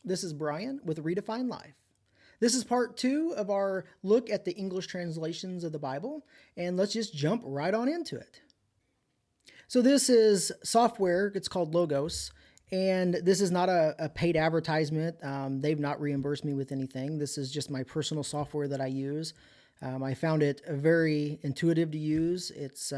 This is Brian with Redefined-Life. This is part 2 of our look at the English translations of the Bible, and let's just jump right on into it. So this is software, it's called Logos, and this is not a paid advertisement. They've not reimbursed me with anything. This is just my personal software that I use. I found it very intuitive to use. It's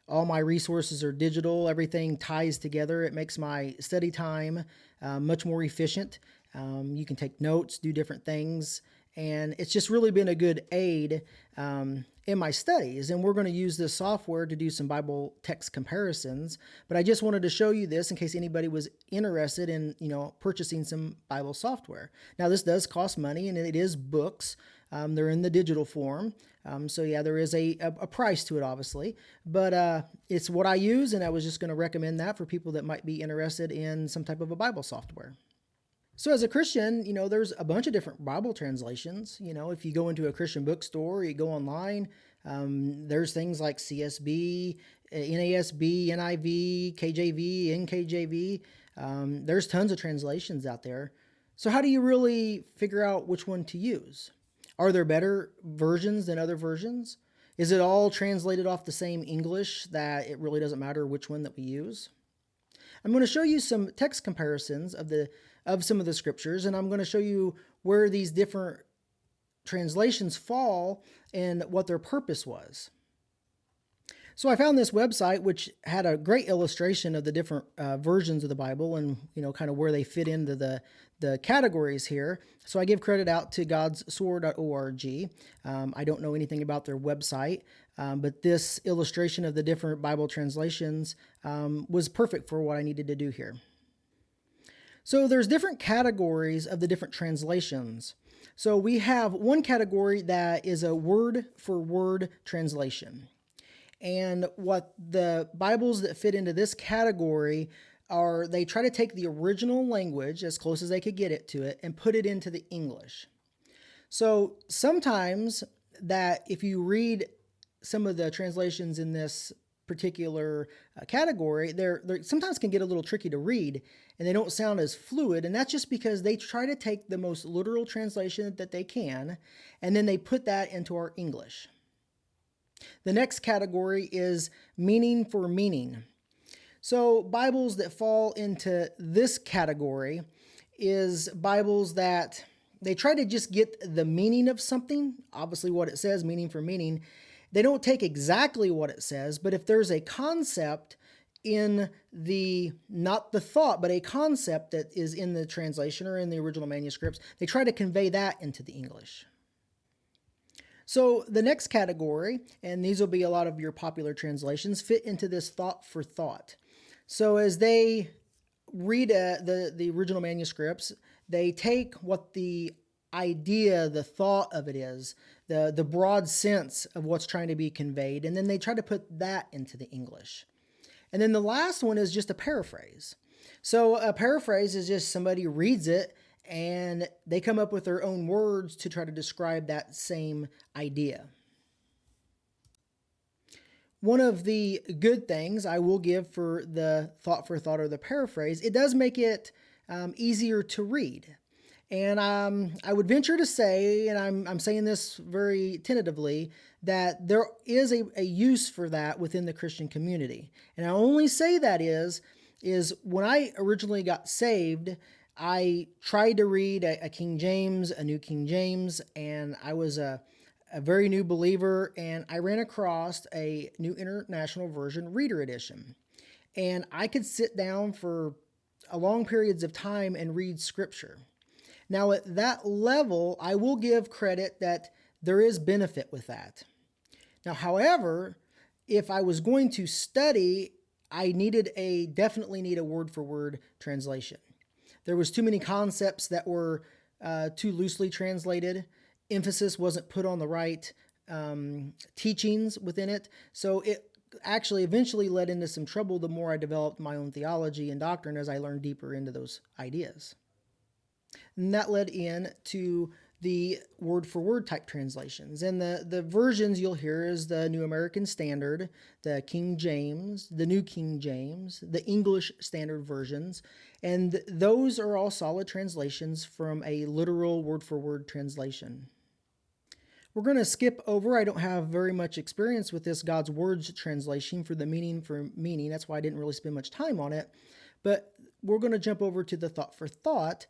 all my resources are digital. Everything ties together. It makes my study time much more efficient. You can take notes, do different things, and it's just really been a good aid in my studies. And we're going to use this software to do some Bible text comparisons. But I just wanted to show you this in case anybody was interested in, purchasing some Bible software. Now, this does cost money, and it is books. They're in the digital form. So yeah, there is a price to it, obviously, but it's what I use, and I was just going to recommend that for people that might be interested in some type of a Bible software. So as a Christian, there's a bunch of different Bible translations. If you go into a Christian bookstore, you go online, there's things like CSB, NASB, NIV, KJV, NKJV. There's tons of translations out there. So how do you really figure out which one to use? Are there better versions than other versions? Is it all translated off the same English that it really doesn't matter which one that we use? I'm going to show you some text comparisons of some of the scriptures, and I'm going to show you where these different translations fall and what their purpose was. So I found this website which had a great illustration of the different versions of the Bible and kind of where they fit into the categories here. So I give credit out to godssword.org. I don't know anything about their website, but this illustration of the different Bible translations was perfect for what I needed to do here. So there's different categories of the different translations. So we have one category that is a word-for-word translation. And what the Bibles that fit into this category are, they try to take the original language as close as they could get it to it and put it into the English. So sometimes that if you read some of the translations in this particular category, they're sometimes can get a little tricky to read and they don't sound as fluid. And that's just because they try to take the most literal translation that they can, and then they put that into our English. The next category is meaning for meaning. So Bibles that fall into this category is Bibles that they try to just get the meaning of something, obviously what it says, meaning for meaning. They don't take exactly what it says, but if there's a concept in not the thought, but a concept that is in the translation or in the original manuscripts, they try to convey that into the English. So the next category, and these will be a lot of your popular translations, fit into this thought for thought. So as they read the original manuscripts, they take what the idea, the thought of it is, the broad sense of what's trying to be conveyed, and then they try to put that into the English. And then the last one is just a paraphrase. So a paraphrase is just somebody reads it and they come up with their own words to try to describe that same idea. One of the good things I will give for the thought for thought or the paraphrase, it does make it easier to read. And I would venture to say, and I'm saying this very tentatively, that there is a use for that within the Christian community. And I only say that is when I originally got saved, I tried to read a King James, a New King James, and I was a very new believer, and I ran across a New International Version Reader Edition. And I could sit down for long periods of time and read Scripture. Now, at that level, I will give credit that there is benefit with that. Now, however, if I was going to study, I definitely need a word-for-word translation. There was too many concepts that were too loosely translated. Emphasis wasn't put on the right teachings within it. So it actually eventually led into some trouble the more I developed my own theology and doctrine as I learned deeper into those ideas. And that led into the word-for-word type translations. And the versions you'll hear is the New American Standard, the King James, the New King James, the English Standard versions. And those are all solid translations from a literal word-for-word translation. We're going to skip over. I don't have very much experience with this God's Words translation for the meaning for meaning. That's why I didn't really spend much time on it. But we're going to jump over to the thought for thought.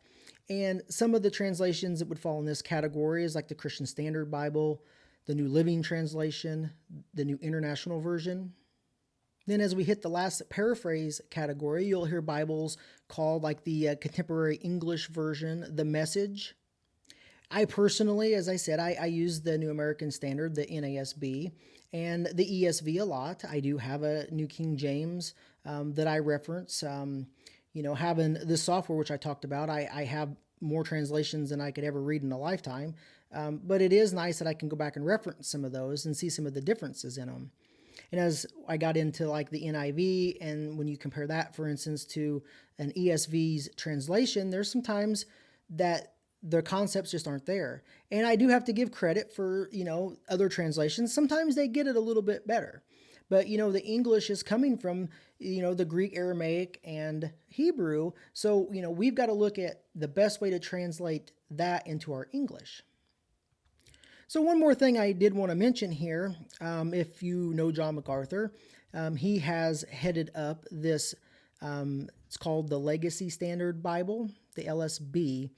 And some of the translations that would fall in this category is like the Christian Standard Bible, the New Living Translation, the New International Version. Then as we hit the last paraphrase category, you'll hear Bibles called like the Contemporary English Version, the Message. I personally, as I said, I use the New American Standard, the NASB, and the ESV a lot. I do have a New King James that I reference. Having this software, which I talked about, I have more translations than I could ever read in a lifetime. But it is nice that I can go back and reference some of those and see some of the differences in them. And as I got into like the NIV, and when you compare that, for instance, to an ESV's translation, there's some times that the concepts just aren't there. And I do have to give credit for, other translations. Sometimes they get it a little bit better. But, the English is coming from, the Greek, Aramaic, and Hebrew. So, we've got to look at the best way to translate that into our English. So one more thing I did want to mention here, if you know John MacArthur, he has headed up this, it's called the Legacy Standard Bible, the LSB,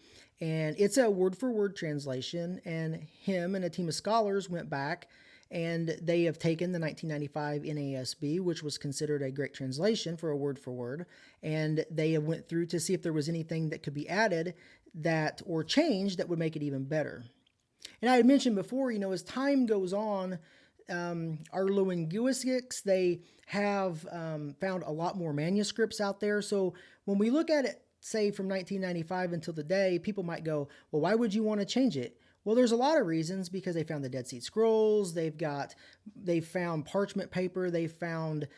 and it's a word-for-word translation, and him and a team of scholars went back and they have taken the 1995 NASB, which was considered a great translation for a word-for-word, and they have went through to see if there was anything that could be added that or changed that would make it even better. And I had mentioned before, as time goes on, our linguistics, they have found a lot more manuscripts out there. So when we look at it, say from 1995 until today, people might go, well, why would you want to change it? Well, there's a lot of reasons, because they found the Dead Sea Scrolls, they found parchment paper, they found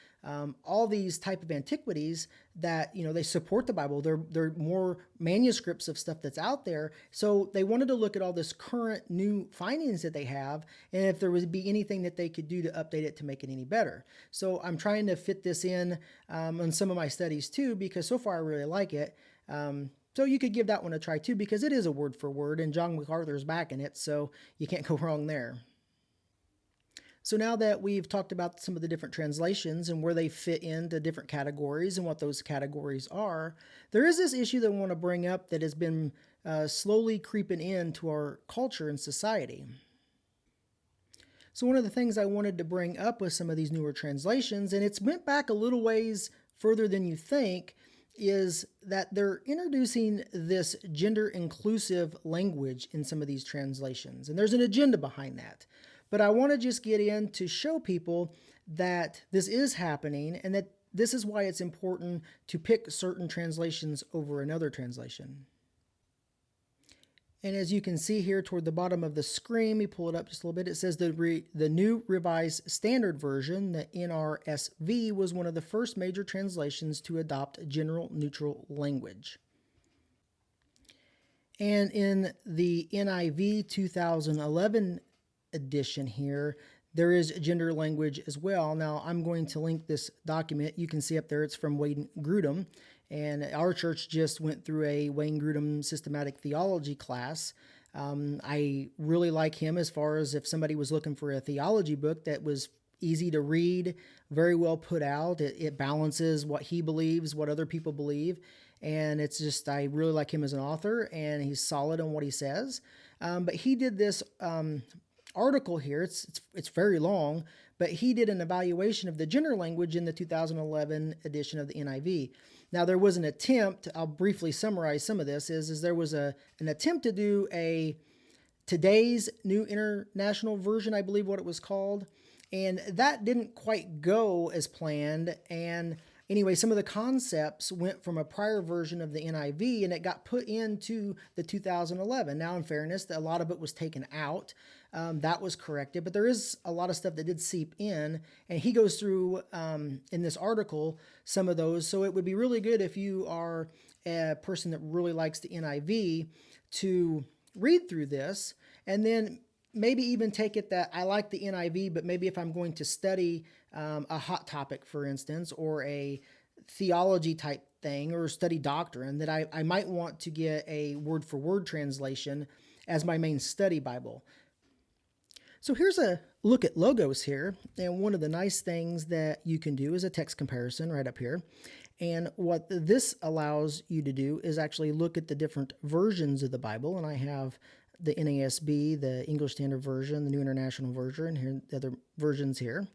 all these type of antiquities that, they support the Bible. There are more manuscripts of stuff that's out there. So they wanted to look at all this current new findings that they have, and if there would be anything that they could do to update it to make it any better. So I'm trying to fit this in on some of my studies too, because so far I really like it. So you could give that one a try too, because it is a word for word, and John MacArthur's backing it, so you can't go wrong there. So now that we've talked about some of the different translations and where they fit into different categories and what those categories are, there is this issue that I want to bring up that has been slowly creeping into our culture and society. So one of the things I wanted to bring up with some of these newer translations, and it's went back a little ways further than you think, is that they're introducing this gender-inclusive language in some of these translations. And there's an agenda behind that. But I want to just get in to show people that this is happening, and that this is why it's important to pick certain translations over another translation. And as you can see here toward the bottom of the screen, we pull it up just a little bit, it says the New Revised Standard Version, the NRSV, was one of the first major translations to adopt general neutral language. And in the NIV 2011 edition here, there is gender language as well. Now, I'm going to link this document. You can see up there, it's from Wayne Grudem. And our church just went through a Wayne Grudem systematic theology class. I really like him as far as if somebody was looking for a theology book that was easy to read, very well put out. It balances what he believes, what other people believe. And it's just, I really like him as an author, and he's solid on what he says. But he did this article here. It's very long, but he did an evaluation of the gender language in the 2011 edition of the NIV. Now, there was an attempt, I'll briefly summarize some of this, is there was an attempt to do a Today's New International Version, I believe what it was called, and that didn't quite go as planned. And anyway, some of the concepts went from a prior version of the NIV, and it got put into the 2011. Now, in fairness, a lot of it was taken out. That was corrected, but there is a lot of stuff that did seep in, and he goes through in this article some of those. So it would be really good if you are a person that really likes the NIV to read through this and then maybe even take it that I like the NIV, but maybe if I'm going to study a hot topic, for instance, or a theology type thing or study doctrine, that I might want to get a word for word translation as my main study Bible. So here's a look at logos here. And one of the nice things that you can do is a text comparison right up here. And what this allows you to do is actually look at the different versions of the Bible. And I have the NASB, the English Standard Version, the New International Version, and here the other versions here.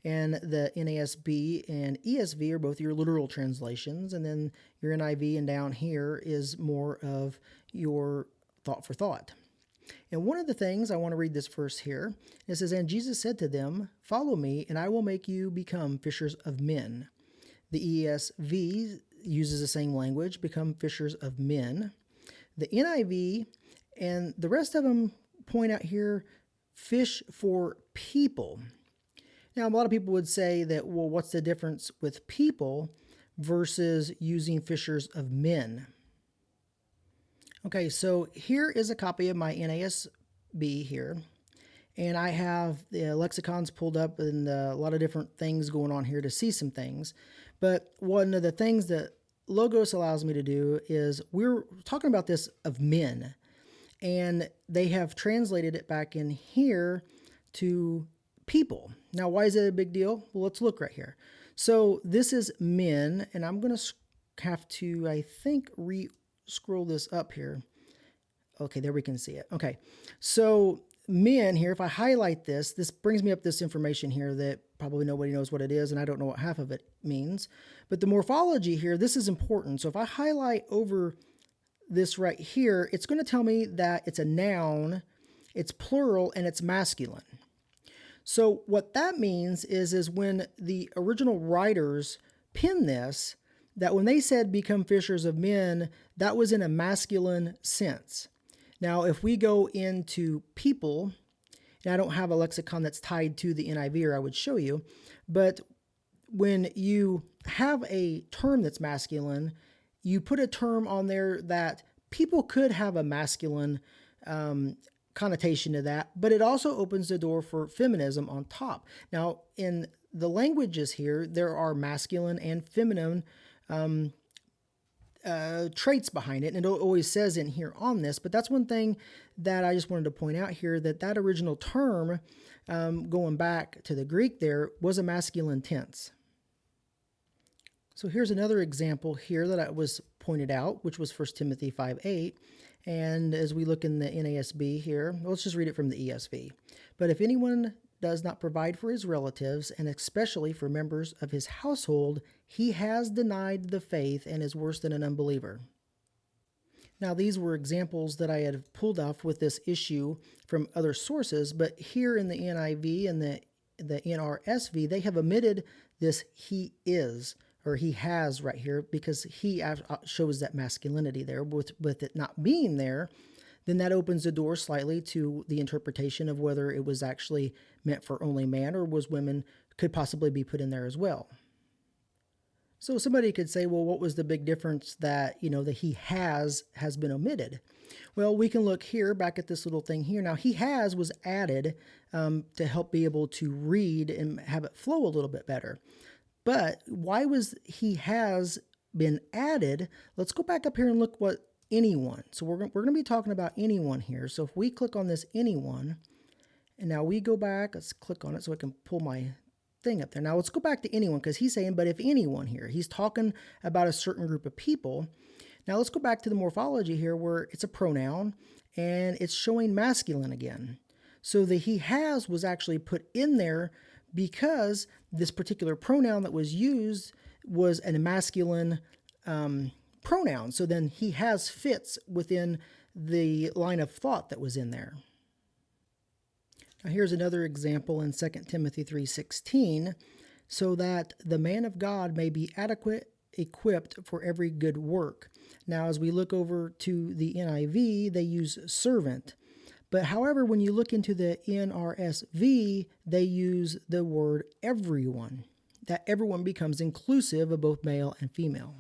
And the NASB and ESV are both your literal translations. And then your NIV and down here is more of your thought for thought. And one of the things, I want to read this verse here. It says, "And Jesus said to them, 'Follow me, and I will make you become fishers of men.'" The ESV uses the same language, "become fishers of men." The NIV and the rest of them point out here, "fish for people." Now, a lot of people would say that, well, what's the difference with people versus using fishers of men? Okay, so here is a copy of my NASB here, and I have the lexicons pulled up and a lot of different things going on here to see some things. But one of the things that Logos allows me to do is we're talking about this of men, and they have translated it back in here to people. Now, why is it a big deal? Well, let's look right here. So this is men, and I'm going to have to, I think, scroll this up here. Okay, there we can see it. Okay, so men here, if I highlight this, this brings me up this information here that probably nobody knows what it is, and I don't know what half of it means. But the morphology here, this is important. So if I highlight over this right here, it's going to tell me that it's a noun, it's plural, and it's masculine. So what that means is when the original writers penned this, that when they said become fishers of men, that was in a masculine sense. Now, if we go into people, and I don't have a lexicon that's tied to the NIV, or I would show you, but when you have a term that's masculine, you put a term on there that people could have a masculine connotation to that, but it also opens the door for feminism on top. Now, in the languages here, there are masculine and feminine traits behind it, and it always says in here on this, but that's one thing that I just wanted to point out here, that original term, going back to the Greek there, was a masculine tense. So here's another example here that I was pointed out, which was 1 Timothy 5:8. And as we look in the NASB here, let's just read it from the ESV. "But if anyone does not provide for his relatives, and especially for members of his household, he has denied the faith and is worse than an unbeliever." Now, these were examples that I had pulled off with this issue from other sources, but here in the NIV and the NRSV, they have omitted this "he is," or "he has" right here, because he shows that masculinity there. With it not being there, then that opens the door slightly to the interpretation of whether it was actually meant for only man, or was women could possibly be put in there as well. So somebody could say, well, what was the big difference that, that "he has" been omitted? Well, we can look here back at this little thing here. Now, "he has" was added to help be able to read and have it flow a little bit better. But why was "he has" been added? Let's go back up here and look what anyone. So we're going to be talking about anyone here. So if we click on this anyone, and now we go back, let's click on it so I can pull my thing up there. Now let's go back to anyone, because he's saying, but if anyone here, he's talking about a certain group of people. Now let's go back to the morphology here where it's a pronoun and it's showing masculine again. So the "he has" was actually put in there because this particular pronoun that was used was a masculine pronoun. So then "he has" fits within the line of thought that was in there. Now here's another example in 2 Timothy 3:16, "so that the man of God may be adequate, equipped for every good work." Now as we look over to the NIV, they use "servant." But however, when you look into the NRSV, they use the word "everyone." That everyone becomes inclusive of both male and female.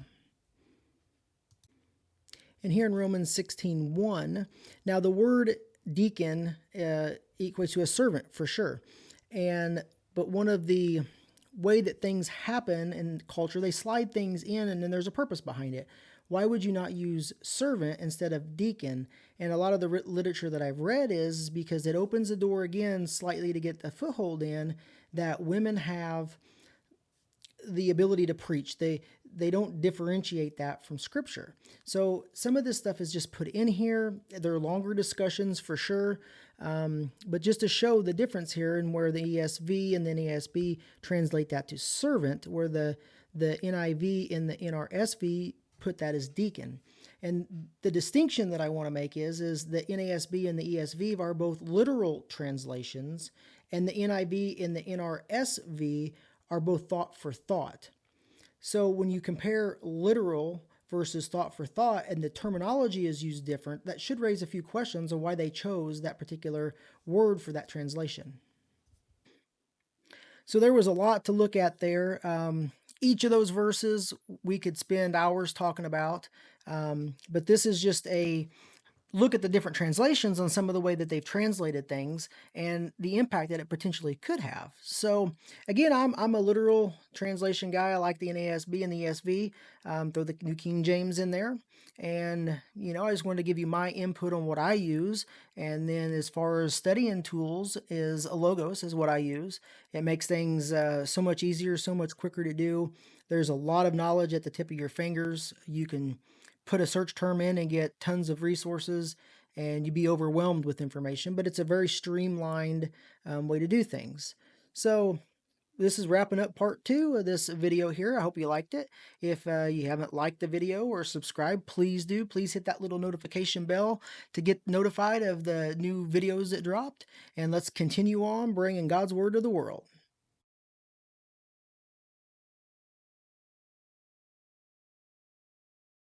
And here in Romans 16:1, now the word deacon equates to a servant for sure. But one of the way that things happen in culture, they slide things in and then there's a purpose behind it. Why would you not use servant instead of deacon? And a lot of the literature that I've read is because it opens the door again slightly to get a foothold in that women have the ability to preach. They don't differentiate that from scripture. So some of this stuff is just put in here. There are longer discussions for sure, but just to show the difference here and where the ESV and the NASB translate that to servant, where the NIV and the NRSV put that as deacon. And the distinction that I want to make is the NASB and the ESV are both literal translations, and the NIV and the NRSV are both thought for thought. So when you compare literal versus thought for thought and the terminology is used different, that should raise a few questions on why they chose that particular word for that translation. So there was a lot to look at there. Each of those verses we could spend hours talking about, but this is just a look at the different translations on some of the way that they've translated things and the impact that it potentially could have. So again, I'm a literal translation guy. I like the NASB and the ESV. Throw the New King James in there. And, I just wanted to give you my input on what I use. And then as far as studying tools is a Logos is what I use. It makes things so much easier, so much quicker to do. There's a lot of knowledge at the tip of your fingers. You can put a search term in and get tons of resources and you'd be overwhelmed with information, but it's a very streamlined way to do things. So this is wrapping up part 2 of this video here. I hope you liked it. If you haven't liked the video or subscribed, please do. Please hit that little notification bell to get notified of the new videos that dropped. And let's continue on bringing God's Word to the world.